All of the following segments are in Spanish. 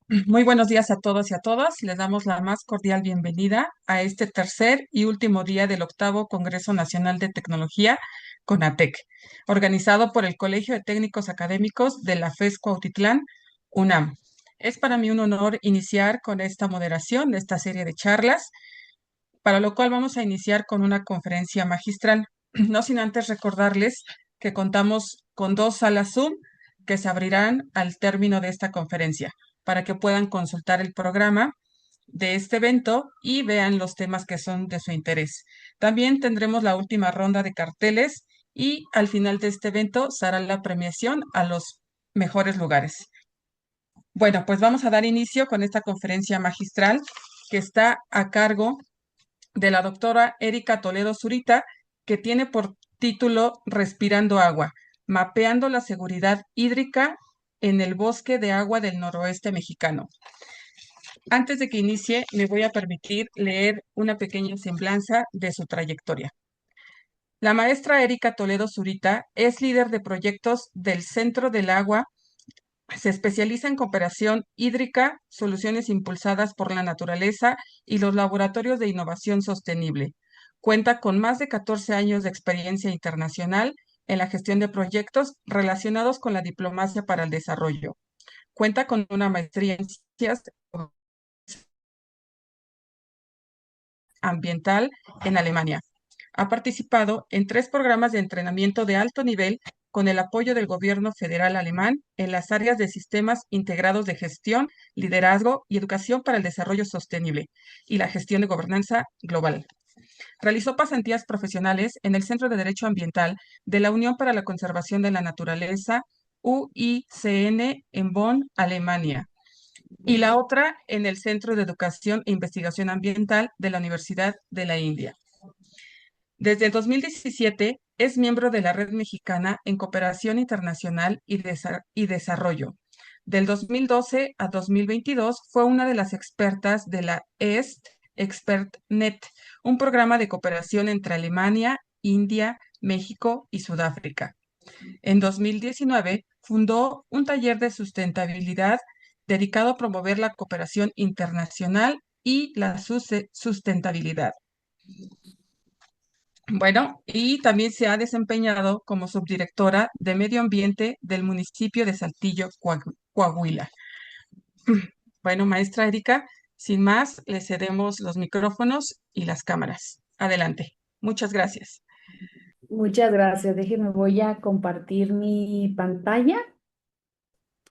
Muy buenos días a todos y a todas. Les damos la más cordial bienvenida a este tercer y último día del octavo Congreso Nacional de Tecnología, CONATEC, organizado por el Colegio de Técnicos Académicos de la FES Cuautitlán, UNAM. Es para mí un honor iniciar con esta moderación de esta serie de charlas, para lo cual vamos a iniciar con una conferencia magistral, no sin antes recordarles que contamos con dos salas Zoom que se abrirán al término de esta conferencia para que puedan consultar el programa de este evento y vean los temas que son de su interés. También tendremos la última ronda de carteles y al final de este evento se hará la premiación a los mejores lugares. Bueno, pues vamos a dar inicio con esta conferencia magistral que está a cargo de la doctora Erika Toledo Zurita, que tiene por título Respirando agua, mapeando la seguridad hídrica en el bosque de agua del noroeste mexicano. Antes de que inicie, me voy a permitir leer una pequeña semblanza de su trayectoria. La maestra Erika Toledo Zurita es líder de proyectos del Centro del Agua. Se especializa en cooperación hídrica, soluciones impulsadas por la naturaleza y los laboratorios de innovación sostenible. Cuenta con más de 14 años de experiencia internacional en la gestión de proyectos relacionados con la diplomacia para el desarrollo. Cuenta con una maestría en ciencias ambiental en Alemania. Ha participado en 3 programas de entrenamiento de alto nivel con el apoyo del gobierno federal alemán en las áreas de sistemas integrados de gestión, liderazgo y educación para el desarrollo sostenible y la gestión de gobernanza global. Realizó pasantías profesionales en el Centro de Derecho Ambiental de la Unión para la Conservación de la Naturaleza, UICN, en Bonn, Alemania, y la otra en el Centro de Educación e Investigación Ambiental de la Universidad de la India. Desde 2017 es miembro de la Red Mexicana en Cooperación Internacional y Desarrollo. Del 2012 a 2022 fue una de las expertas de la ExpertNet, un programa de cooperación entre Alemania, India, México y Sudáfrica. En 2019 fundó un taller de sustentabilidad dedicado a promover la cooperación internacional y la sustentabilidad. Bueno, y también se ha desempeñado como subdirectora de Medio Ambiente del municipio de Saltillo, Coahuila. Bueno, maestra Erika, sin más, le cedemos los micrófonos y las cámaras. Adelante. Muchas gracias. Muchas gracias. Déjeme, voy a compartir mi pantalla.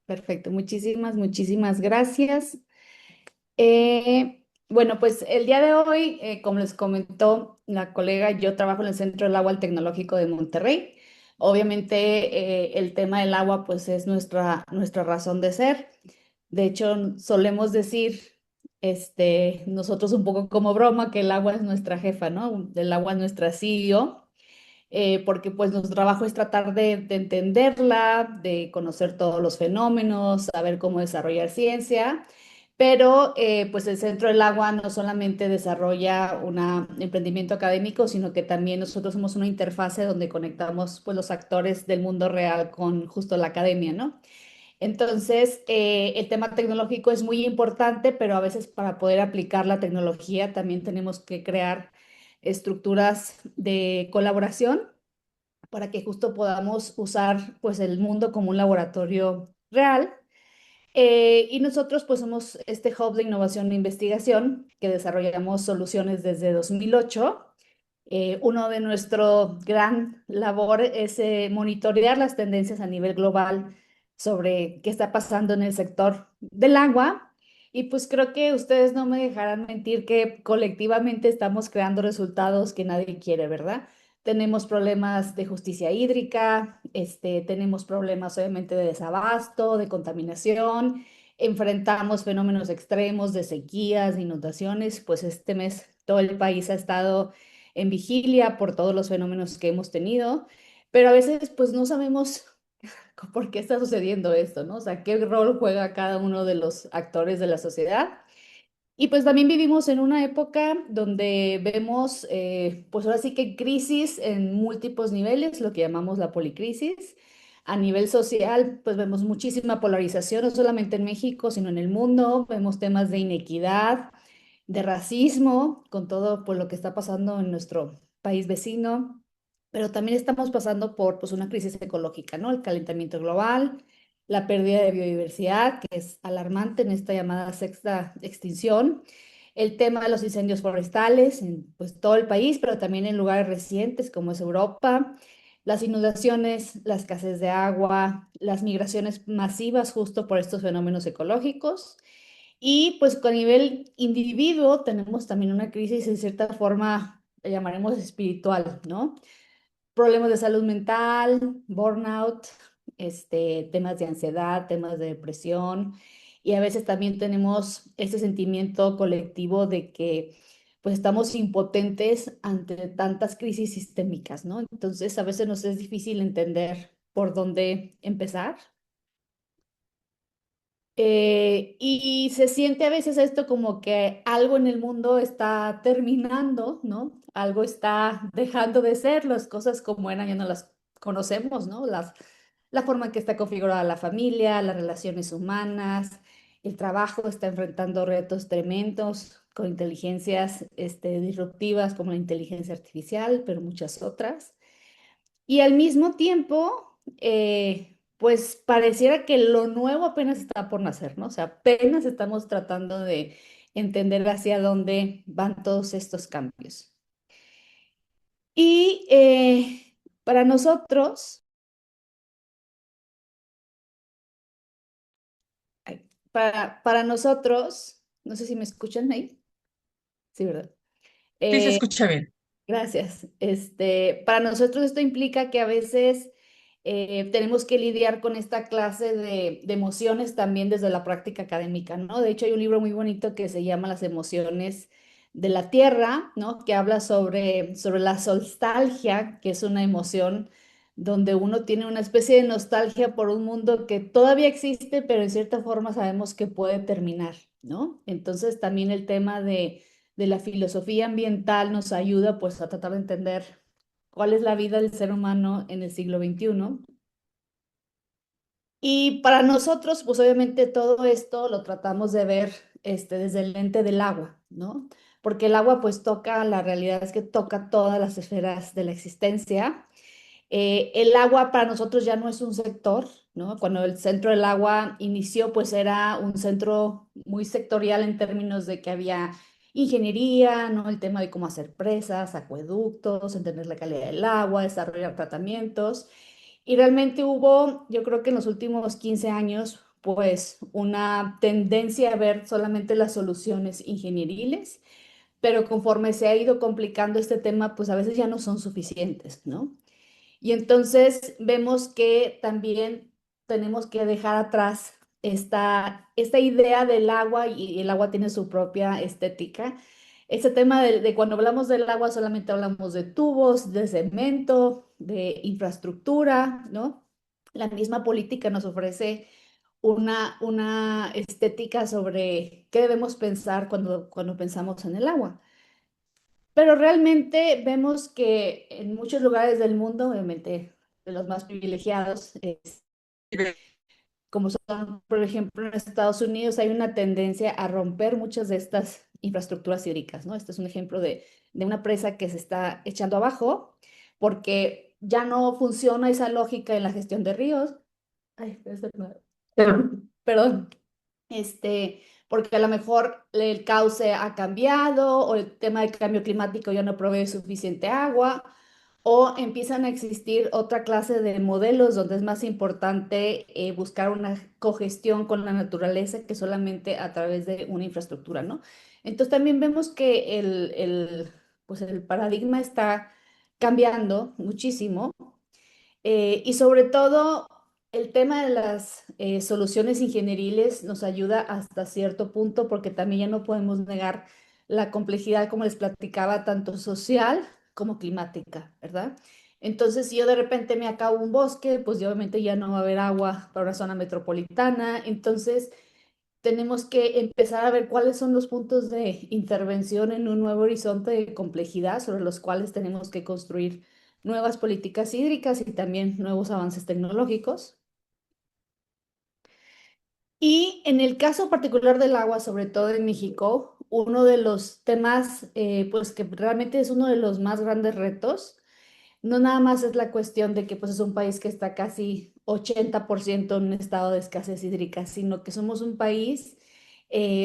Perfecto. Muchísimas gracias. Bueno, pues el día de hoy, como les comentó la colega, yo trabajo en el Centro del Agua al Tecnológico de Monterrey. Obviamente, el tema del agua, pues es nuestra razón de ser. De hecho, solemos decir, nosotros un poco como broma, que el agua es nuestra jefa, ¿no? El agua es nuestra CEO, porque pues nuestro trabajo es tratar de entenderla, de conocer todos los fenómenos, saber cómo desarrollar ciencia, pero pues el Centro del Agua no solamente desarrolla un emprendimiento académico, sino que también nosotros somos una interfase donde conectamos pues los actores del mundo real con justo la academia, ¿no? Entonces, el tema tecnológico es muy importante, pero a veces para poder aplicar la tecnología también tenemos que crear estructuras de colaboración para que justo podamos usar pues el mundo como un laboratorio real. Y nosotros pues somos este hub de innovación e investigación que desarrollamos soluciones desde 2008. Uno de nuestro gran labor es monitorear las tendencias a nivel global sobre qué está pasando en el sector del agua. Y pues creo que ustedes no me dejarán mentir que colectivamente estamos creando resultados que nadie quiere, ¿verdad? Tenemos problemas de justicia hídrica, tenemos problemas obviamente de desabasto, de contaminación, enfrentamos fenómenos extremos de sequías, de inundaciones, pues este mes todo el país ha estado en vigilia por todos los fenómenos que hemos tenido, pero a veces pues no sabemos por qué está sucediendo esto, ¿no? O sea, qué rol juega cada uno de los actores de la sociedad. Y pues también vivimos en una época donde vemos, pues ahora sí que crisis en múltiples niveles, lo que llamamos la policrisis. A nivel social, pues vemos muchísima polarización, no solamente en México, sino en el mundo. Vemos temas de inequidad, de racismo, con todo por lo que está pasando en nuestro país vecino, pero también estamos pasando por pues, una crisis ecológica, ¿no? El calentamiento global, la pérdida de biodiversidad, que es alarmante en esta llamada sexta extinción, el tema de los incendios forestales en pues, todo el país, pero también en lugares recientes como es Europa, las inundaciones, la escasez de agua, las migraciones masivas justo por estos fenómenos ecológicos. Y pues con nivel individuo tenemos también una crisis en cierta forma, la llamaremos espiritual, ¿no? Problemas de salud mental, burnout, temas de ansiedad, temas de depresión. Y a veces también tenemos este sentimiento colectivo de que pues estamos impotentes ante tantas crisis sistémicas, ¿no? Entonces a veces nos es difícil entender por dónde empezar. Y se siente a veces esto como que algo en el mundo está terminando, ¿no? Algo está dejando de ser, las cosas como eran ya no las conocemos, ¿no? La forma en que está configurada la familia, las relaciones humanas, el trabajo está enfrentando retos tremendos con inteligencias, disruptivas como la inteligencia artificial, pero muchas otras. Y al mismo tiempo, pues pareciera que lo nuevo apenas está por nacer, ¿no? O sea, apenas estamos tratando de entender hacia dónde van todos estos cambios. Y para nosotros, para nosotros, no sé si me escuchan ahí. Sí, ¿verdad? Sí, se Eh, escucha bien. Gracias. Para nosotros esto implica que a veces tenemos que lidiar con esta clase de emociones también desde la práctica académica, ¿no? De hecho, hay un libro muy bonito que se llama Las emociones de la Tierra, ¿no? Que habla sobre la solstalgia, que es una emoción donde uno tiene una especie de nostalgia por un mundo que todavía existe, pero en cierta forma sabemos que puede terminar, ¿no? Entonces, también el tema de la filosofía ambiental nos ayuda pues a tratar de entender cuál es la vida del ser humano en el siglo XXI. Y para nosotros, pues obviamente todo esto lo tratamos de ver desde el lente del agua, ¿no? Porque el agua pues toca, la realidad es que toca todas las esferas de la existencia. El agua para nosotros ya no es un sector, ¿no? Cuando el centro del agua inició, pues era un centro muy sectorial en términos de que había ingeniería, ¿no? El tema de cómo hacer presas, acueductos, entender la calidad del agua, desarrollar tratamientos. Y realmente hubo, yo creo que en los últimos 15 años, pues una tendencia a ver solamente las soluciones ingenieriles, pero conforme se ha ido complicando este tema, pues a veces ya no son suficientes, ¿no? Y entonces vemos que también tenemos que dejar atrás esta idea del agua y el agua tiene su propia estética. Este tema de cuando hablamos del agua solamente hablamos de tubos, de cemento, de infraestructura, ¿no? La misma política nos ofrece una estética sobre qué debemos pensar cuando pensamos en el agua. Pero realmente vemos que en muchos lugares del mundo, obviamente de los más privilegiados, como son, por ejemplo, en Estados Unidos, hay una tendencia a romper muchas de estas infraestructuras hídricas, ¿no? Este es un ejemplo de una presa que se está echando abajo porque ya no funciona esa lógica en la gestión de ríos. Ay, perdón. Porque a lo mejor el cauce ha cambiado o el tema del cambio climático ya no provee suficiente agua o empiezan a existir otra clase de modelos donde es más importante buscar una cogestión con la naturaleza que solamente a través de una infraestructura, ¿no? Entonces también vemos que pues el paradigma está cambiando muchísimo y sobre todo, el tema de las soluciones ingenieriles nos ayuda hasta cierto punto porque también ya no podemos negar la complejidad, como les platicaba, tanto social como climática, ¿verdad? Entonces, si yo de repente me acabo un bosque, pues obviamente ya no va a haber agua para una zona metropolitana. Entonces, tenemos que empezar a ver cuáles son los puntos de intervención en un nuevo horizonte de complejidad sobre los cuales tenemos que construir nuevas políticas hídricas y también nuevos avances tecnológicos. Y en el caso particular del agua, sobre todo en México, uno de los temas, pues que realmente es uno de los más grandes retos, no nada más es la cuestión de que pues es un país que está casi 80% en un estado de escasez hídrica, sino que somos un país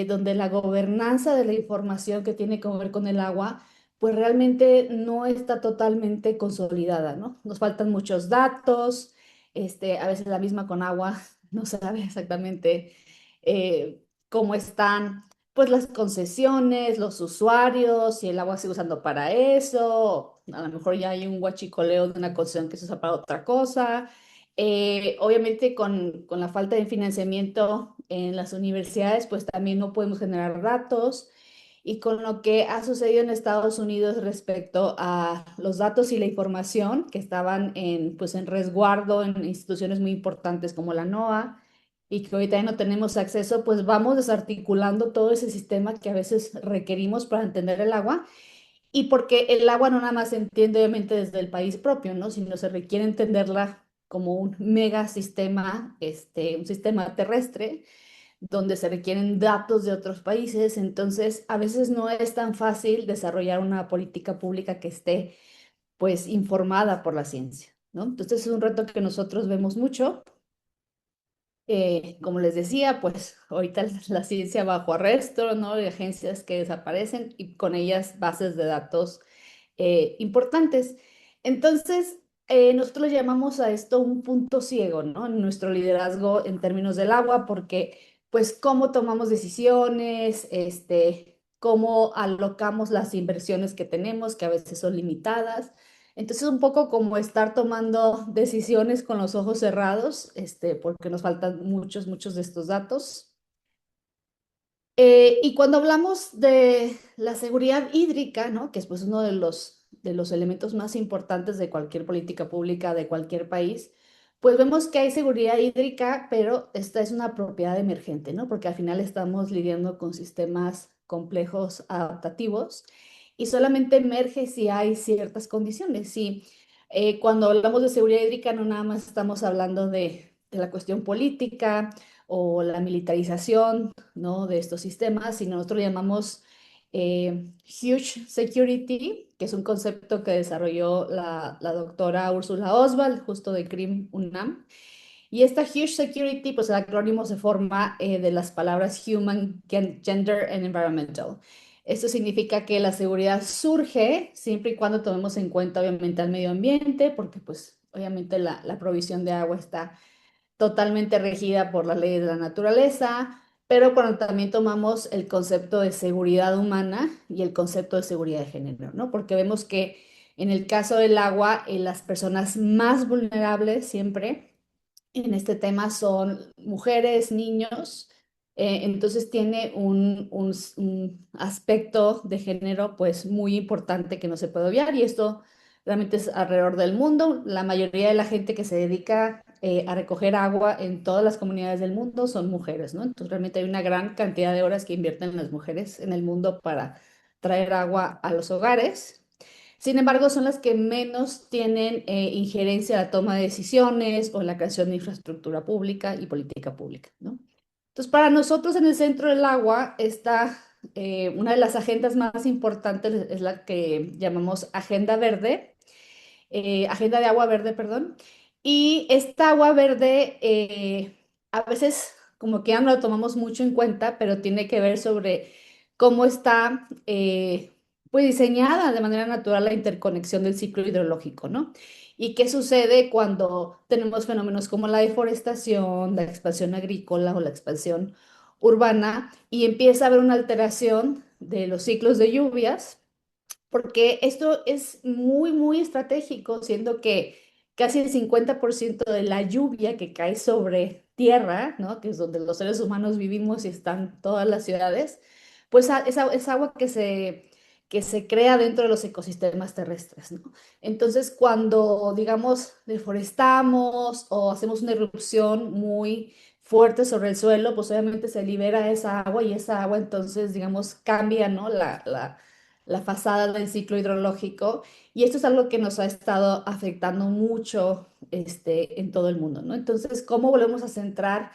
donde la gobernanza de la información que tiene que ver con el agua, pues realmente no está totalmente consolidada, ¿no? Nos faltan muchos datos, a veces la misma con agua no sabe exactamente cómo están pues las concesiones, los usuarios, si el agua se sigue usando para eso, a lo mejor ya hay un huachicoleo de una concesión que se usa para otra cosa. Obviamente con la falta de financiamiento en las universidades, pues también no podemos generar datos. Y con lo que ha sucedido en Estados Unidos respecto a los datos y la información que estaban pues en resguardo en instituciones muy importantes como la NOAA, y que ahorita ya no tenemos acceso, pues vamos desarticulando todo ese sistema que a veces requerimos para entender el agua. Y porque el agua no nada más se entiende obviamente desde el país propio, ¿no? Sino se requiere entenderla como un mega sistema, un sistema terrestre donde se requieren datos de otros países. Entonces, a veces no es tan fácil desarrollar una política pública que esté pues informada por la ciencia, ¿no? Entonces, es un reto que nosotros vemos mucho. Como les decía, pues ahorita la ciencia bajo arresto, ¿no? De agencias que desaparecen y con ellas bases de datos importantes. Entonces, nosotros le llamamos a esto un punto ciego, ¿no? En nuestro liderazgo en términos del agua, porque pues cómo tomamos decisiones, cómo alocamos las inversiones que tenemos, que a veces son limitadas. Entonces, un poco como estar tomando decisiones con los ojos cerrados, porque nos faltan muchos, muchos de estos datos. Y cuando hablamos de la seguridad hídrica, ¿no? Que es pues uno de los elementos más importantes de cualquier política pública de cualquier país, pues vemos que hay seguridad hídrica, pero esta es una propiedad emergente, ¿no? Porque al final estamos lidiando con sistemas complejos adaptativos y solamente emerge si hay ciertas condiciones. Si cuando hablamos de seguridad hídrica no nada más estamos hablando de la cuestión política o la militarización, ¿no? De estos sistemas, y nosotros lo llamamos Huge Security, que es un concepto que desarrolló la doctora Úrsula Oswald, justo de CRIM UNAM. Y esta Huge Security, pues el acrónimo se forma de las palabras Human, Gender and Environmental. Esto significa que la seguridad surge siempre y cuando tomemos en cuenta, obviamente, al medio ambiente, porque pues obviamente la provisión de agua está totalmente regida por las leyes de la naturaleza, pero cuando también tomamos el concepto de seguridad humana y el concepto de seguridad de género, ¿no? Porque vemos que en el caso del agua, las personas más vulnerables siempre en este tema son mujeres, niños, entonces tiene un aspecto de género pues muy importante que no se puede obviar, y esto realmente es alrededor del mundo. La mayoría de la gente que se dedica a recoger agua en todas las comunidades del mundo son mujeres, ¿no? Entonces realmente hay una gran cantidad de horas que invierten las mujeres en el mundo para traer agua a los hogares. Sin embargo, son las que menos tienen injerencia en la toma de decisiones o en la creación de infraestructura pública y política pública, ¿no? Entonces, para nosotros en el centro del agua está una de las agendas más importantes, es la que llamamos Agenda Verde, Agenda de Agua Verde, perdón. Y esta agua verde a veces como que ya no la tomamos mucho en cuenta, pero tiene que ver sobre cómo está pues diseñada de manera natural la interconexión del ciclo hidrológico, ¿no? Y qué sucede cuando tenemos fenómenos como la deforestación, la expansión agrícola o la expansión urbana, y empieza a haber una alteración de los ciclos de lluvias, porque esto es muy, muy estratégico, siendo que casi el 50% de la lluvia que cae sobre tierra, ¿no? Que es donde los seres humanos vivimos y están todas las ciudades, pues es agua que se crea dentro de los ecosistemas terrestres, ¿no? Entonces, cuando, digamos, deforestamos o hacemos una erupción muy fuerte sobre el suelo, pues obviamente se libera esa agua, y esa agua entonces, digamos, cambia, ¿no? la fachada del ciclo hidrológico, y esto es algo que nos ha estado afectando mucho en todo el mundo, ¿no? Entonces, ¿cómo volvemos a centrar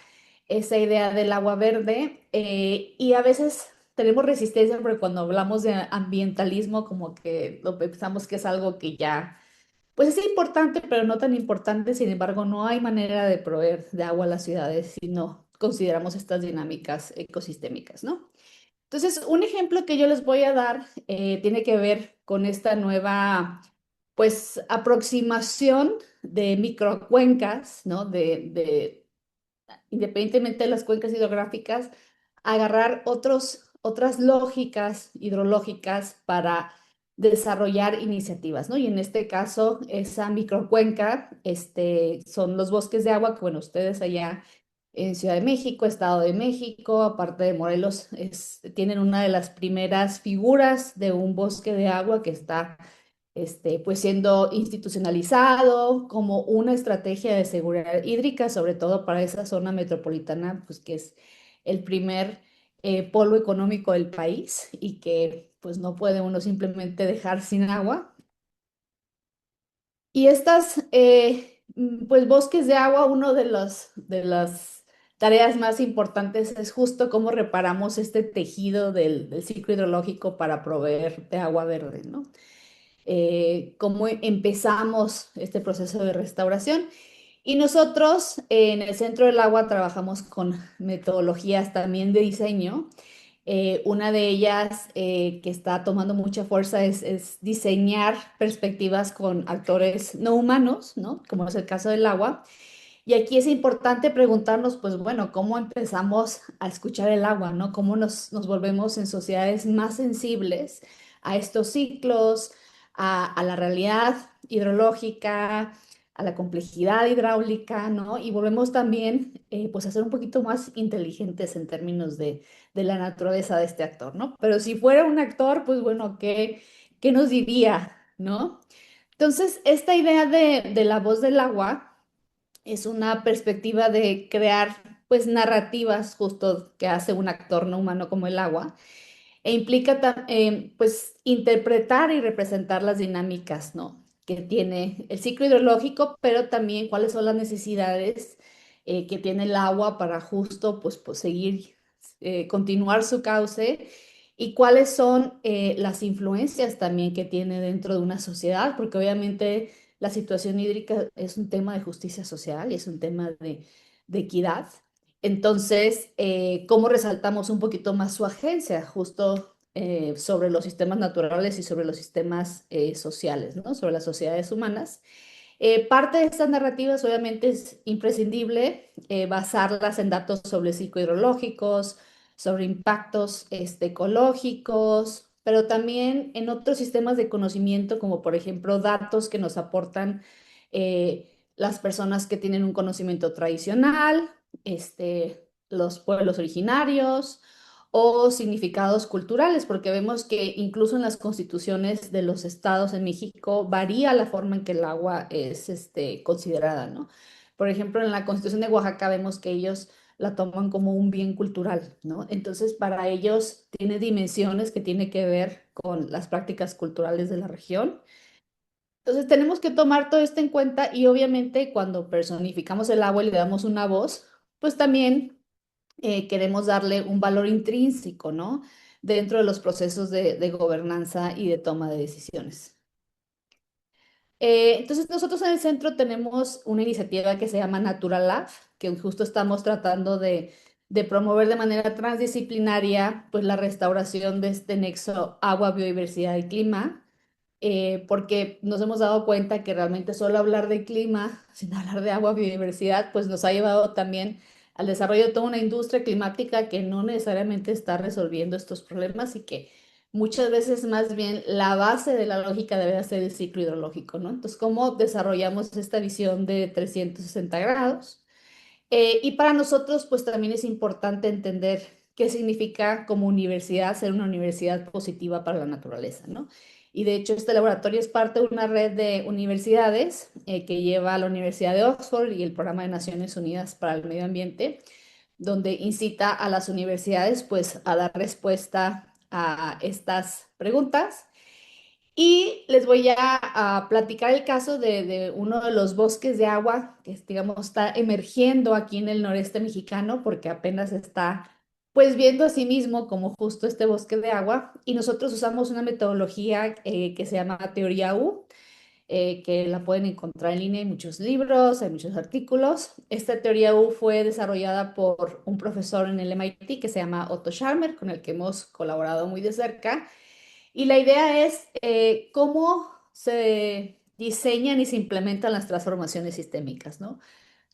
esa idea del agua verde? Y a veces tenemos resistencia porque cuando hablamos de ambientalismo, como que lo pensamos que es algo que ya, pues es importante, pero no tan importante. Sin embargo, no hay manera de proveer de agua a las ciudades si no consideramos estas dinámicas ecosistémicas, ¿no? Entonces, un ejemplo que yo les voy a dar tiene que ver con esta nueva, pues, aproximación de microcuencas, ¿no? Independientemente de las cuencas hidrográficas, agarrar otras lógicas hidrológicas para desarrollar iniciativas, ¿no? Y en este caso, esa microcuenca, son los bosques de agua que, bueno, ustedes allá en Ciudad de México, Estado de México, aparte de Morelos, tienen una de las primeras figuras de un bosque de agua que está pues siendo institucionalizado como una estrategia de seguridad hídrica, sobre todo para esa zona metropolitana, pues que es el primer polo económico del país y que pues no puede uno simplemente dejar sin agua. Y estas, pues bosques de agua, uno de las tareas más importantes es justo cómo reparamos este tejido del ciclo hidrológico para proveer de agua verde, ¿no? Cómo empezamos este proceso de restauración. Y nosotros en el Centro del Agua trabajamos con metodologías también de diseño. Una de ellas que está tomando mucha fuerza es diseñar perspectivas con actores no humanos, ¿no? Como es el caso del agua. Y aquí es importante preguntarnos, pues bueno, ¿cómo empezamos a escuchar el agua, ¿no? ¿Cómo nos volvemos en sociedades más sensibles a estos ciclos, a la realidad hidrológica, a la complejidad hidráulica, ¿no? Y volvemos también, pues, a ser un poquito más inteligentes en términos de la naturaleza de este actor, ¿no? Pero si fuera un actor, pues bueno, ¿qué nos diría, ¿no? Entonces, esta idea de la voz del agua es una perspectiva de crear pues narrativas justo que hace un actor no humano como el agua e implica pues interpretar y representar las dinámicas, ¿no? Que tiene el ciclo hidrológico, pero también cuáles son las necesidades que tiene el agua para justo pues seguir, continuar su cauce y cuáles son las influencias también que tiene dentro de una sociedad, porque obviamente la situación hídrica es un tema de justicia social y es un tema de equidad. Entonces, ¿cómo resaltamos un poquito más su agencia justo sobre los sistemas naturales y sobre los sistemas sociales, ¿no? Sobre las sociedades humanas? Parte de estas narrativas obviamente es imprescindible basarlas en datos sobre psicohidrológicos, sobre impactos ecológicos, pero también en otros sistemas de conocimiento, como por ejemplo datos que nos aportan las personas que tienen un conocimiento tradicional, los pueblos originarios o significados culturales, porque vemos que incluso en las constituciones de los estados en México varía la forma en que el agua es considerada, ¿no? Por ejemplo, en la constitución de Oaxaca vemos que ellos la toman como un bien cultural, ¿no? Entonces, para ellos tiene dimensiones que tiene que ver con las prácticas culturales de la región. Entonces, tenemos que tomar todo esto en cuenta y obviamente cuando personificamos el agua y le damos una voz, pues también queremos darle un valor intrínseco, ¿no? Dentro de los procesos de gobernanza y de toma de decisiones. Entonces, nosotros en el centro tenemos una iniciativa que se llama Natural Lab, que justo estamos tratando de promover de manera transdisciplinaria, pues, la restauración de este nexo agua, biodiversidad y clima, porque nos hemos dado cuenta que realmente solo hablar de clima, sin hablar de agua, biodiversidad, pues nos ha llevado también al desarrollo de toda una industria climática que no necesariamente está resolviendo estos problemas y que muchas veces más bien la base de la lógica debe ser el ciclo hidrológico, ¿no? Entonces, ¿cómo desarrollamos esta visión de 360 grados? Y para nosotros, pues también es importante entender qué significa como universidad ser una universidad positiva para la naturaleza, ¿no? Y de hecho, este laboratorio es parte de una red de universidades que lleva la Universidad de Oxford y el Programa de Naciones Unidas para el Medio Ambiente, donde incita a las universidades, pues, a dar respuesta a estas preguntas Y les voy a platicar el caso de uno de los bosques de agua que, digamos, está emergiendo aquí en el noreste mexicano porque apenas está, pues, viendo a sí mismo como justo este bosque de agua. Y nosotros usamos una metodología que se llama Teoría U, que la pueden encontrar en línea, hay muchos libros, hay muchos artículos. Esta Teoría U fue desarrollada por un profesor en el MIT que se llama Otto Scharmer, con el que hemos colaborado muy de cerca. Y la idea es cómo se diseñan y se implementan las transformaciones sistémicas, ¿no?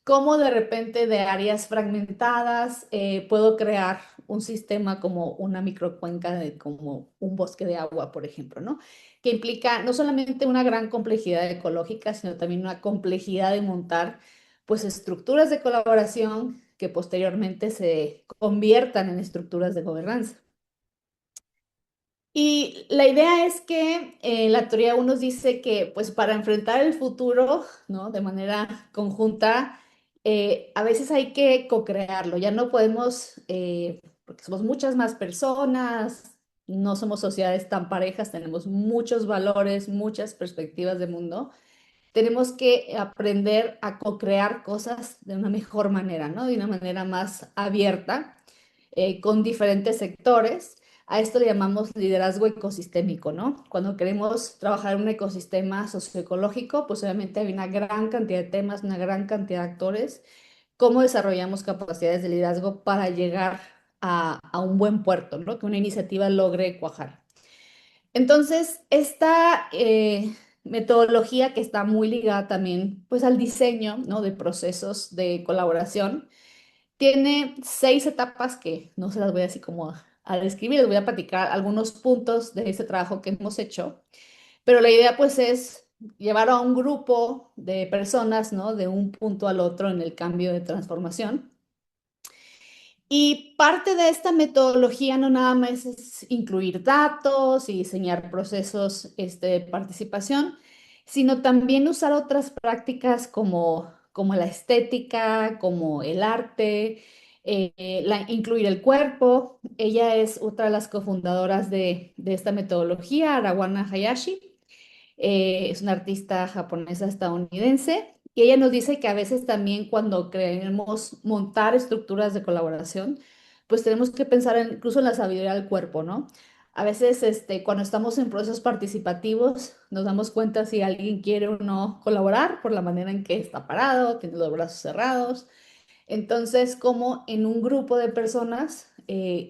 Cómo de repente de áreas fragmentadas puedo crear un sistema como una microcuenca de como un bosque de agua, por ejemplo, ¿no? Que implica no solamente una gran complejidad ecológica, sino también una complejidad de montar pues estructuras de colaboración que posteriormente se conviertan en estructuras de gobernanza. Y la idea es que la teoría 1 nos dice que pues para enfrentar el futuro, ¿no? De manera conjunta, a veces hay que co-crearlo. Ya no podemos, porque somos muchas más personas, no somos sociedades tan parejas, tenemos muchos valores, muchas perspectivas de mundo. Tenemos que aprender a co-crear cosas de una mejor manera, ¿no? De una manera más abierta con diferentes sectores. A esto le llamamos liderazgo ecosistémico, ¿no? Cuando queremos trabajar en un ecosistema socioecológico, pues obviamente hay una gran cantidad de temas, una gran cantidad de actores. ¿Cómo desarrollamos capacidades de liderazgo para llegar a un buen puerto, ¿no? Que una iniciativa logre cuajar. Entonces, esta metodología que está muy ligada también pues al diseño, ¿no? De procesos de colaboración, tiene 6 etapas que no se las voy así como a describir, les voy a platicar algunos puntos de este trabajo que hemos hecho, pero la idea pues es llevar a un grupo de personas, ¿no? De un punto al otro en el cambio de transformación. Y parte de esta metodología no nada más es incluir datos y diseñar procesos de participación, sino también usar otras prácticas como la estética, como el arte, incluir el cuerpo. Ella es otra de las cofundadoras de esta metodología, Arawana Hayashi. Es una artista japonesa estadounidense y ella nos dice que a veces también cuando queremos montar estructuras de colaboración, pues tenemos que pensar incluso en la sabiduría del cuerpo, ¿no? A veces cuando estamos en procesos participativos nos damos cuenta si alguien quiere o no colaborar por la manera en que está parado, tiene los brazos cerrados. Entonces, como en un grupo de personas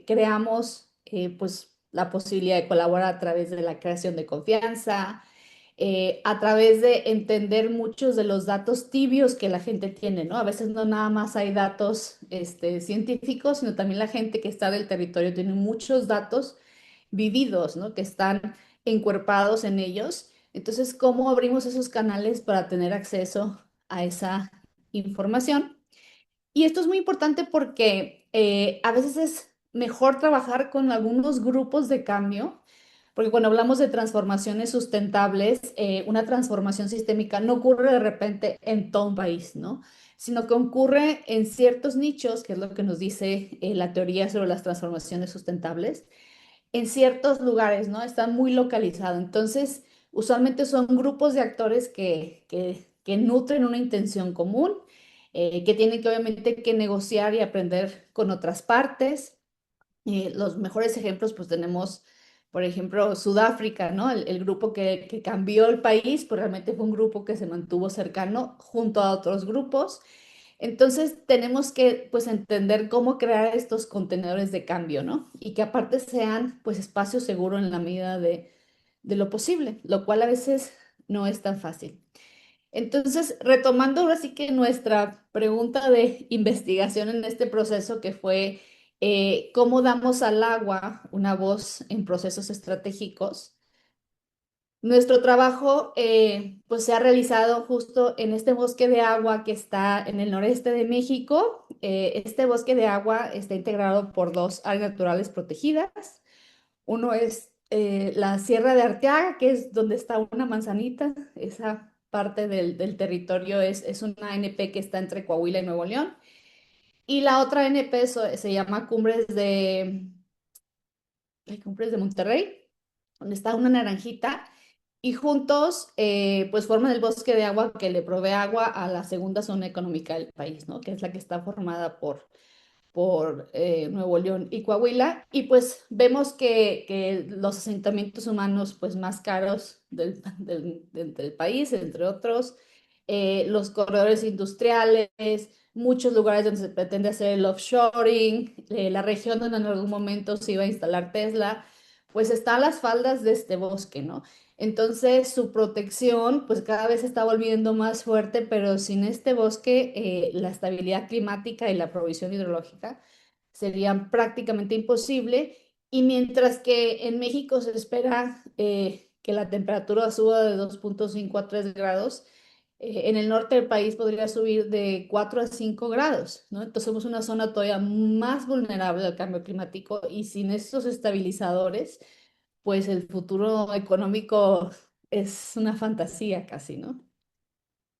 creamos pues la posibilidad de colaborar a través de la creación de confianza, a través de entender muchos de los datos tibios que la gente tiene, ¿no? A veces no nada más hay datos científicos, sino también la gente que está del territorio tiene muchos datos vividos, ¿no? Que están encuerpados en ellos. Entonces, ¿cómo abrimos esos canales para tener acceso a esa información? Y esto es muy importante porque a veces es mejor trabajar con algunos grupos de cambio, porque cuando hablamos de transformaciones sustentables, una transformación sistémica no ocurre de repente en todo un país, ¿no? Sino que ocurre en ciertos nichos, que es lo que nos dice la teoría sobre las transformaciones sustentables, en ciertos lugares, ¿no? Están muy localizados. Entonces, usualmente son grupos de actores que nutren una intención común, que tienen que obviamente que negociar y aprender con otras partes. Los mejores ejemplos, pues tenemos, por ejemplo, Sudáfrica, ¿no? El grupo que cambió el país, pues realmente fue un grupo que se mantuvo cercano junto a otros grupos. Entonces tenemos que pues entender cómo crear estos contenedores de cambio, ¿no? Y que aparte sean pues espacios seguros en la medida de lo posible, lo cual a veces no es tan fácil. Entonces, retomando ahora sí que nuestra pregunta de investigación en este proceso que fue cómo damos al agua una voz en procesos estratégicos. Nuestro trabajo pues se ha realizado justo en este bosque de agua que está en el noreste de México. Este bosque de agua está integrado por 2 áreas naturales protegidas. Uno es la Sierra de Arteaga, que es donde está una manzanita. Esa parte del territorio es una ANP que está entre Coahuila y Nuevo León. Y la otra ANP se llama Cumbres de Monterrey, donde está una naranjita y juntos pues forman el bosque de agua que le provee agua a la segunda zona económica del país, ¿no? Que es la que está formada por Nuevo León y Coahuila, y pues vemos que los asentamientos humanos pues más caros del país, entre otros, los corredores industriales, muchos lugares donde se pretende hacer el offshoring, la región donde en algún momento se iba a instalar Tesla, pues está a las faldas de este bosque, ¿no? Entonces su protección pues cada vez se está volviendo más fuerte, pero sin este bosque la estabilidad climática y la provisión hidrológica serían prácticamente imposible. Y mientras que en México se espera que la temperatura suba de 2,5 a 3 grados, en el norte del país podría subir de 4 a 5 grados, ¿no? Entonces somos una zona todavía más vulnerable al cambio climático y sin estos estabilizadores pues el futuro económico es una fantasía casi, ¿no?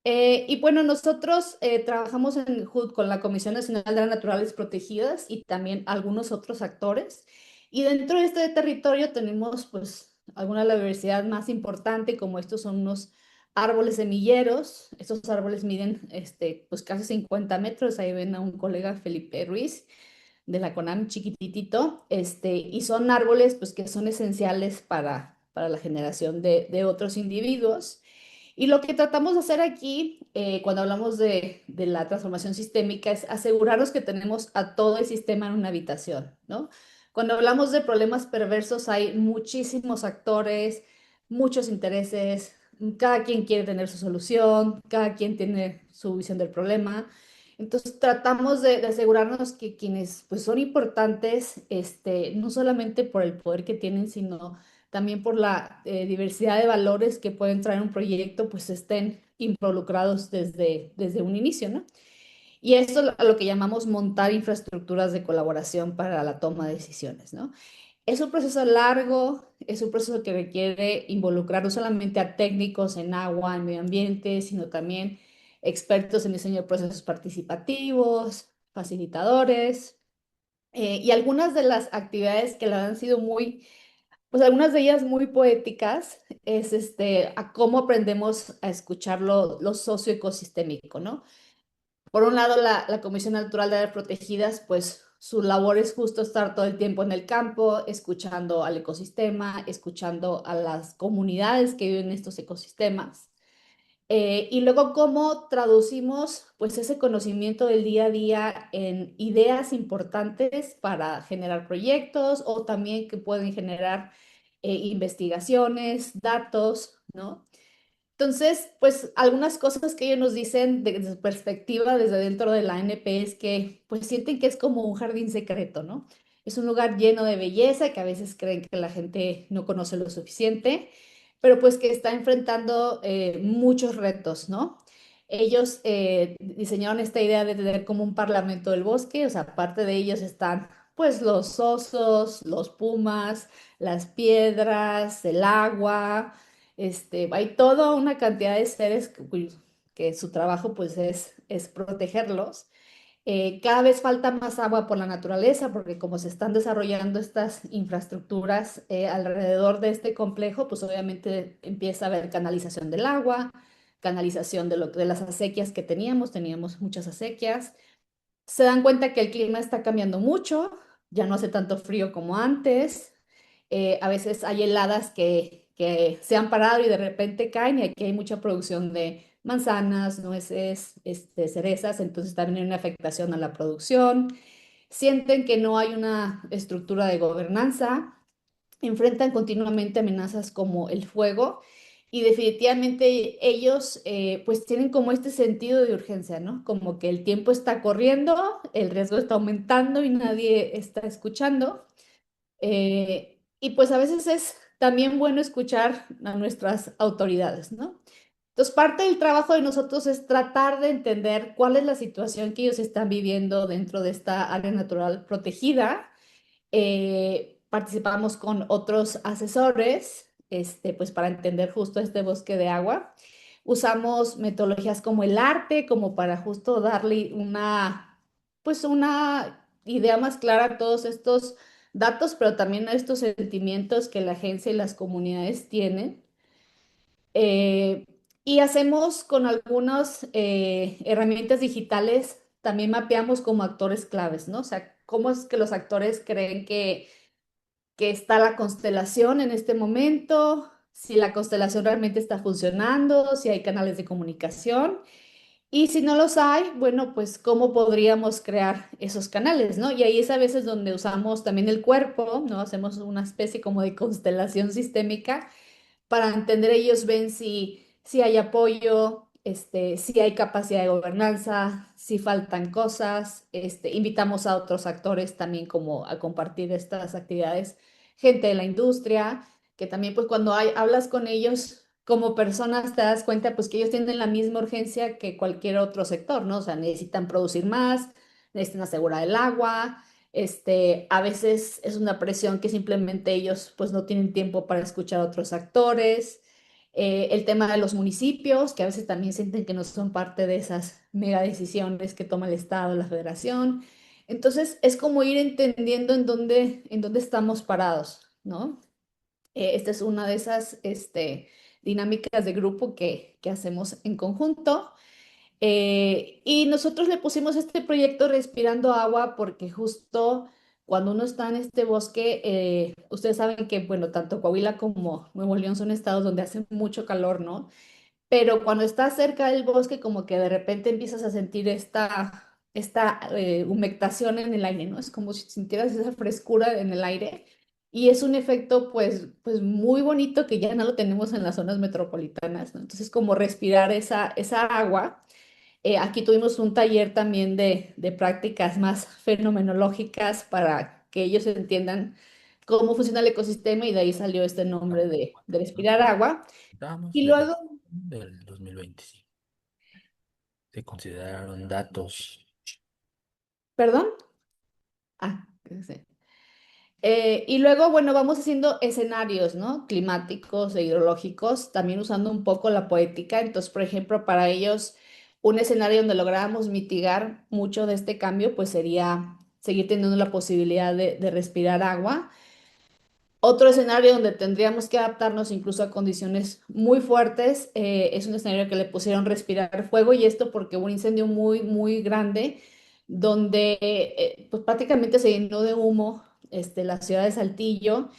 Y bueno, nosotros trabajamos en HUD con la Comisión Nacional de Áreas Naturales Protegidas y también algunos otros actores. Y dentro de este territorio tenemos pues alguna de la diversidad más importante, como estos son unos árboles semilleros. Estos árboles miden pues casi 50 metros. Ahí ven a un colega Felipe Ruiz de la CONAM chiquititito, y son árboles pues que son esenciales para la generación de otros individuos. Y lo que tratamos de hacer aquí, cuando hablamos de la transformación sistémica, es asegurarnos que tenemos a todo el sistema en una habitación, ¿no? Cuando hablamos de problemas perversos, hay muchísimos actores, muchos intereses, cada quien quiere tener su solución, cada quien tiene su visión del problema. Entonces tratamos de asegurarnos que quienes pues, son importantes, no solamente por el poder que tienen, sino también por la diversidad de valores que pueden traer un proyecto, pues estén involucrados desde un inicio, ¿no? Y esto es a lo que llamamos montar infraestructuras de colaboración para la toma de decisiones, ¿no? Es un proceso largo, es un proceso que requiere involucrar no solamente a técnicos en agua, en medio ambiente, sino también expertos en diseño de procesos participativos, facilitadores, y algunas de las actividades que la han sido muy pues algunas de ellas muy poéticas es a cómo aprendemos a escuchar lo socioecosistémico, ¿no? Por un lado, la Comisión Natural de Áreas Protegidas, pues su labor es justo estar todo el tiempo en el campo, escuchando al ecosistema, escuchando a las comunidades que viven en estos ecosistemas. Y luego, ¿cómo traducimos pues ese conocimiento del día a día en ideas importantes para generar proyectos o también que pueden generar investigaciones, datos, ¿no? Entonces, pues algunas cosas que ellos nos dicen desde su perspectiva desde dentro de la ANP es que pues sienten que es como un jardín secreto, ¿no? Es un lugar lleno de belleza que a veces creen que la gente no conoce lo suficiente, pero pues que está enfrentando muchos retos, ¿no? Ellos diseñaron esta idea de tener como un parlamento del bosque, o sea, aparte de ellos están pues los osos, los pumas, las piedras, el agua, hay toda una cantidad de seres que su trabajo pues es protegerlos. Cada vez falta más agua por la naturaleza porque como se están desarrollando estas infraestructuras alrededor de este complejo, pues obviamente empieza a haber canalización del agua, canalización de las acequias que teníamos muchas acequias. Se dan cuenta que el clima está cambiando mucho, ya no hace tanto frío como antes. A veces hay heladas que se han parado y de repente caen y aquí hay mucha producción de manzanas, nueces, cerezas, entonces también hay una afectación a la producción. Sienten que no hay una estructura de gobernanza, enfrentan continuamente amenazas como el fuego y definitivamente ellos pues tienen como este sentido de urgencia, ¿no? Como que el tiempo está corriendo, el riesgo está aumentando y nadie está escuchando. Y pues a veces es también bueno escuchar a nuestras autoridades, ¿no? Entonces, parte del trabajo de nosotros es tratar de entender cuál es la situación que ellos están viviendo dentro de esta área natural protegida. Participamos con otros asesores, pues para entender justo este bosque de agua. Usamos metodologías como el arte, como para justo darle pues una idea más clara a todos estos datos, pero también a estos sentimientos que la agencia y las comunidades tienen. Eh, y hacemos con algunas herramientas digitales, también mapeamos como actores claves, ¿no? O sea, cómo es que los actores creen que está la constelación en este momento, si la constelación realmente está funcionando, si hay canales de comunicación. Y si no los hay, bueno, pues cómo podríamos crear esos canales, ¿no? Y ahí es a veces donde usamos también el cuerpo, ¿no? Hacemos una especie como de constelación sistémica para entender ellos ven si hay apoyo, si hay capacidad de gobernanza, si faltan cosas, invitamos a otros actores también como a compartir estas actividades, gente de la industria, que también pues cuando hablas con ellos como personas te das cuenta pues que ellos tienen la misma urgencia que cualquier otro sector, ¿no? O sea, necesitan producir más, necesitan asegurar el agua, a veces es una presión que simplemente ellos pues no tienen tiempo para escuchar a otros actores. El tema de los municipios, que a veces también sienten que no son parte de esas mega decisiones que toma el Estado, la Federación. Entonces es como ir entendiendo en dónde estamos parados, ¿no? Esta es una de esas dinámicas de grupo que hacemos en conjunto. Y nosotros le pusimos este proyecto Respirando Agua porque justo cuando uno está en este bosque, ustedes saben que, bueno, tanto Coahuila como Nuevo León son estados donde hace mucho calor, ¿no? Pero cuando estás cerca del bosque, como que de repente empiezas a sentir esta humectación en el aire, ¿no? Es como si sintieras esa frescura en el aire. Y es un efecto, pues muy bonito que ya no lo tenemos en las zonas metropolitanas, ¿no? Entonces, como respirar esa agua. Aquí tuvimos un taller también de prácticas más fenomenológicas para que ellos entiendan cómo funciona el ecosistema y de ahí salió este nombre de respirar agua. Estamos Y del, luego, del 2020, sí. Se consideraron datos. perdón. Sí. Y luego, bueno, vamos haciendo escenarios, ¿no? Climáticos e hidrológicos, también usando un poco la poética. Entonces, por ejemplo, para ellos, un escenario donde lográramos mitigar mucho de este cambio, pues sería seguir teniendo la posibilidad de respirar agua. Otro escenario donde tendríamos que adaptarnos incluso a condiciones muy fuertes es un escenario que le pusieron respirar fuego y esto porque hubo un incendio muy, muy grande donde pues prácticamente se llenó de humo la ciudad de Saltillo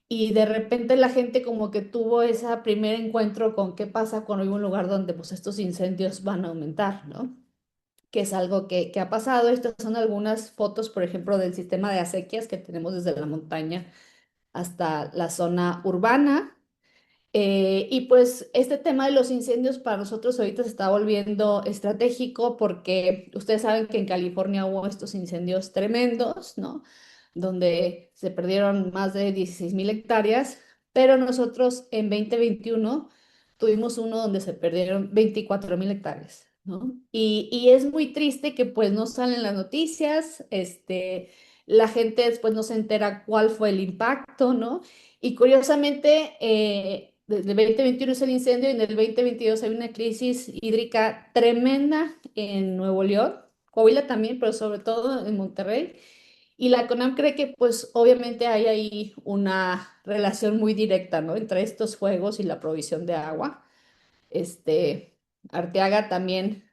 y de repente la gente como que tuvo ese primer encuentro con qué pasa cuando hay un lugar donde pues estos incendios van a aumentar, ¿no? Que es algo que ha pasado. Estas son algunas fotos, por ejemplo, del sistema de acequias que tenemos desde la montaña hasta la zona urbana. Y pues este tema de los incendios para nosotros ahorita se está volviendo estratégico porque ustedes saben que en California hubo estos incendios tremendos, ¿no? Donde se perdieron más de 16,000 hectáreas, pero nosotros en 2021 tuvimos uno donde se perdieron 24,000 hectáreas, ¿no? Y es muy triste que pues no salen las noticias, la gente después no se entera cuál fue el impacto, ¿no? Y curiosamente, desde el 2021 es el incendio y en el 2022 hay una crisis hídrica tremenda en Nuevo León, Coahuila también, pero sobre todo en Monterrey. Y la CONAM cree que pues obviamente hay ahí una relación muy directa, ¿no? Entre estos fuegos y la provisión de agua. Este, Arteaga también,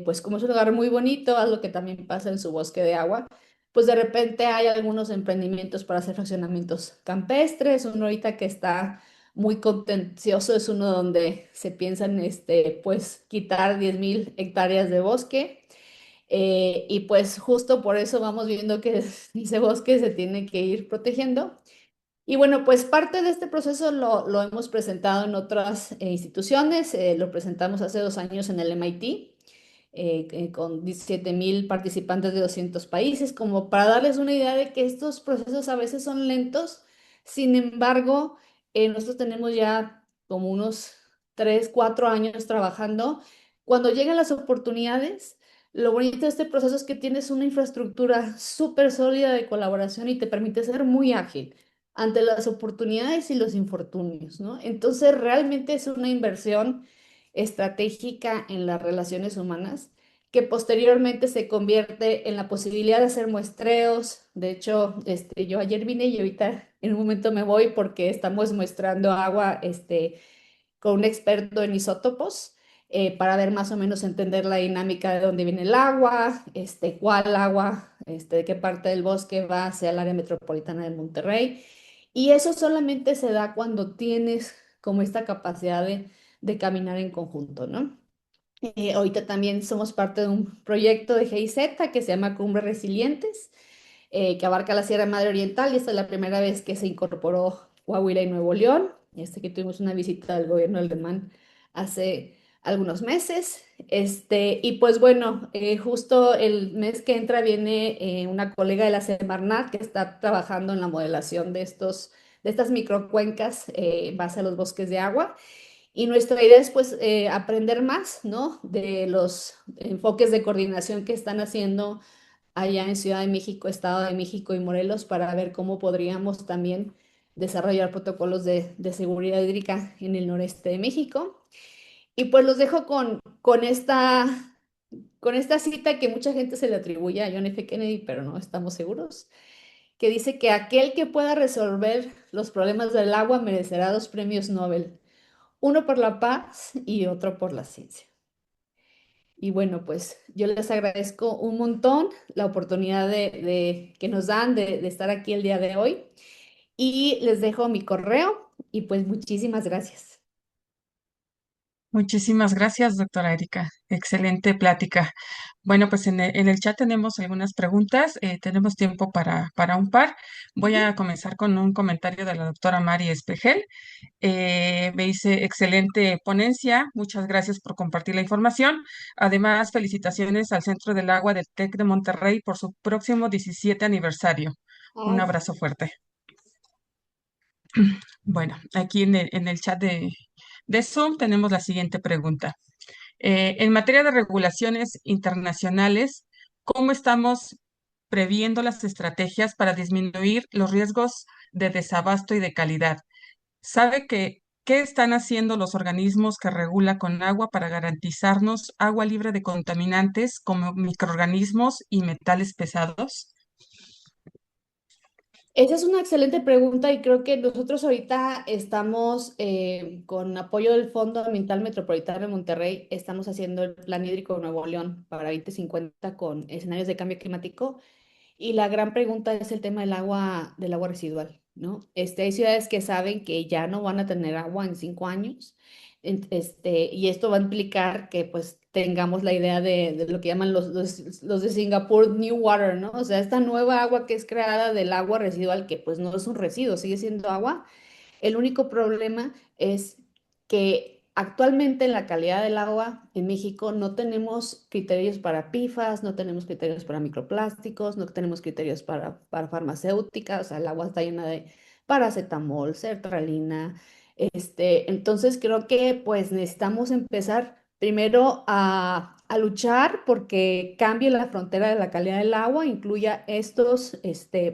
pues como es un lugar muy bonito, es lo que también pasa en su bosque de agua, pues de repente hay algunos emprendimientos para hacer fraccionamientos campestres, uno ahorita que está muy contencioso es uno donde se piensan, pues quitar 10,000 hectáreas de bosque. Y pues justo por eso vamos viendo que ese bosque se tiene que ir protegiendo. Y bueno, pues parte de este proceso lo hemos presentado en otras instituciones. Lo presentamos hace 2 años en el MIT, con 17,000 participantes de 200 países, como para darles una idea de que estos procesos a veces son lentos. Sin embargo, nosotros tenemos ya como unos 3 4 años trabajando. Cuando llegan las oportunidades, lo bonito de este proceso es que tienes una infraestructura súper sólida de colaboración y te permite ser muy ágil ante las oportunidades y los infortunios, ¿no? Entonces, realmente es una inversión estratégica en las relaciones humanas que posteriormente se convierte en la posibilidad de hacer muestreos. De hecho, yo ayer vine y ahorita en un momento me voy porque estamos muestrando agua, con un experto en isótopos para ver más o menos entender la dinámica de dónde viene el agua, cuál agua, de qué parte del bosque va hacia el área metropolitana de Monterrey. Y eso solamente se da cuando tienes como esta capacidad de caminar en conjunto, ¿no? Ahorita también somos parte de un proyecto de GIZ que se llama Cumbre Resilientes, que abarca la Sierra Madre Oriental y esta es la primera vez que se incorporó Coahuila y Nuevo León. Que tuvimos una visita del gobierno alemán hace algunos meses. Y pues bueno, justo el mes que entra viene una colega de la Semarnat que está trabajando en la modelación de estas microcuencas en base a los bosques de agua. Y nuestra idea es pues aprender más, ¿no? De los enfoques de coordinación que están haciendo allá en Ciudad de México, Estado de México y Morelos para ver cómo podríamos también desarrollar protocolos de seguridad hídrica en el noreste de México. Y pues los dejo con esta cita que mucha gente se le atribuye a John F. Kennedy, pero no estamos seguros, que dice que aquel que pueda resolver los problemas del agua merecerá 2 premios Nobel, uno por la paz y otro por la ciencia. Y bueno, pues yo les agradezco un montón la oportunidad que nos dan de estar aquí el día de hoy y les dejo mi correo y pues muchísimas gracias. Muchísimas gracias, doctora Erika. Excelente plática. Bueno, pues en el chat tenemos algunas preguntas. Tenemos tiempo para un par. Voy Ujú. a comenzar con un comentario de la doctora Mari Espejel. Me dice, excelente ponencia. Muchas gracias por compartir la información. Además, felicitaciones al Centro del Agua del TEC de Monterrey por su próximo 17 aniversario. Un Ay, abrazo fuerte. Bueno, aquí en el chat de Zoom tenemos la siguiente pregunta. En materia de regulaciones internacionales, ¿cómo estamos previendo las estrategias para disminuir los riesgos de desabasto y de calidad? ¿Sabe qué están haciendo los organismos que regula con agua para garantizarnos agua libre de contaminantes como microorganismos y metales pesados? esa es una excelente pregunta y creo que nosotros ahorita estamos con apoyo del Fondo Ambiental Metropolitano de Monterrey, estamos haciendo el Plan Hídrico de Nuevo León para 2050 con escenarios de cambio climático. Y la gran pregunta es el tema del agua residual, ¿no? Hay ciudades que saben que ya no van a tener agua en 5 años, y esto va a implicar que pues tengamos la idea de lo que llaman los de Singapur New Water, ¿no? O sea, esta nueva agua que es creada del agua residual, que pues no es un residuo, sigue siendo agua. El único problema es que actualmente en la calidad del agua en México no tenemos criterios para PFAS, no tenemos criterios para microplásticos, no tenemos criterios para farmacéuticas, o sea, el agua está llena de paracetamol, sertralina. Entonces creo que pues necesitamos empezar primero a luchar porque cambie la frontera de la calidad del agua, incluya estos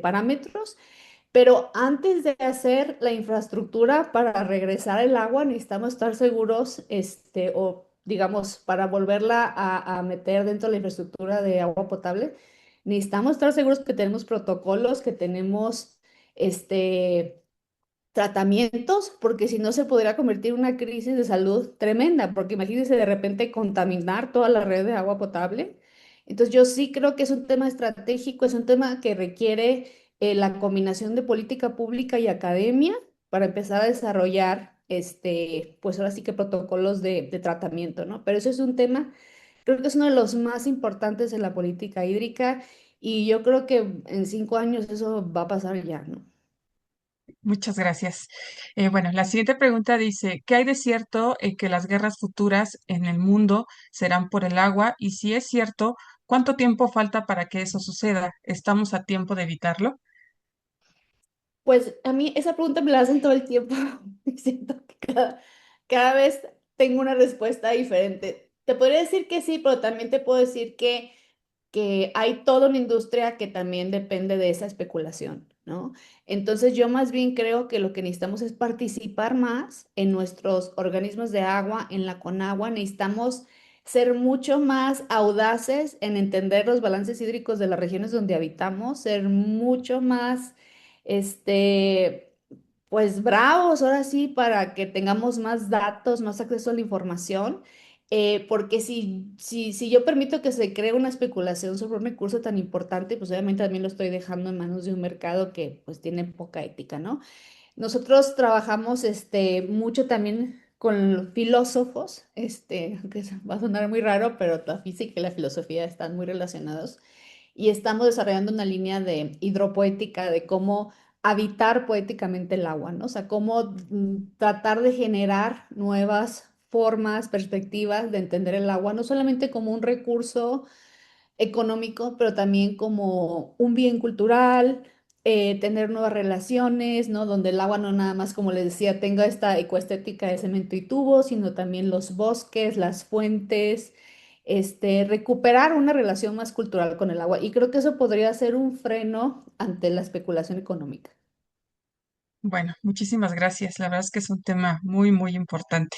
parámetros, pero antes de hacer la infraestructura para regresar el agua, necesitamos estar seguros, o digamos, para volverla a meter dentro de la infraestructura de agua potable, necesitamos estar seguros que tenemos protocolos, que tenemos, tratamientos, porque si no se podría convertir en una crisis de salud tremenda, porque imagínense de repente contaminar toda la red de agua potable. Entonces yo sí creo que es un tema estratégico, es un tema que requiere la combinación de política pública y academia para empezar a desarrollar, pues ahora sí que protocolos de tratamiento, ¿no? Pero eso es un tema, creo que es uno de los más importantes en la política hídrica y yo creo que en 5 años eso va a pasar ya, ¿no? Muchas gracias. Bueno, la siguiente pregunta dice, ¿qué hay de cierto en que las guerras futuras en el mundo serán por el agua? Y si es cierto, ¿cuánto tiempo falta para que eso suceda? ¿Estamos a tiempo de evitarlo? Pues a mí esa pregunta me la hacen todo el tiempo y siento que cada vez tengo una respuesta diferente. Te podría decir que sí, pero también te puedo decir que hay toda una industria que también depende de esa especulación, ¿no? Entonces yo más bien creo que lo que necesitamos es participar más en nuestros organismos de agua, en la Conagua. Necesitamos ser mucho más audaces en entender los balances hídricos de las regiones donde habitamos, ser mucho más, este, Pues bravos, ahora sí, para que tengamos más datos, más acceso a la información, porque si yo permito que se cree una especulación sobre un recurso tan importante, pues obviamente también lo estoy dejando en manos de un mercado que pues tiene poca ética, ¿no? Nosotros trabajamos mucho también con filósofos, aunque va a sonar muy raro, pero la física y la filosofía están muy relacionados y estamos desarrollando una línea de hidropoética de cómo habitar poéticamente el agua, ¿no? O sea, cómo tratar de generar nuevas formas, perspectivas de entender el agua, no solamente como un recurso económico, pero también como un bien cultural, tener nuevas relaciones, ¿no? Donde el agua no nada más, como les decía, tenga esta ecoestética de cemento y tubo, sino también los bosques, las fuentes, recuperar una relación más cultural con el agua. Y creo que eso podría ser un freno ante la especulación económica. Bueno, muchísimas gracias. La verdad es que es un tema muy, muy importante.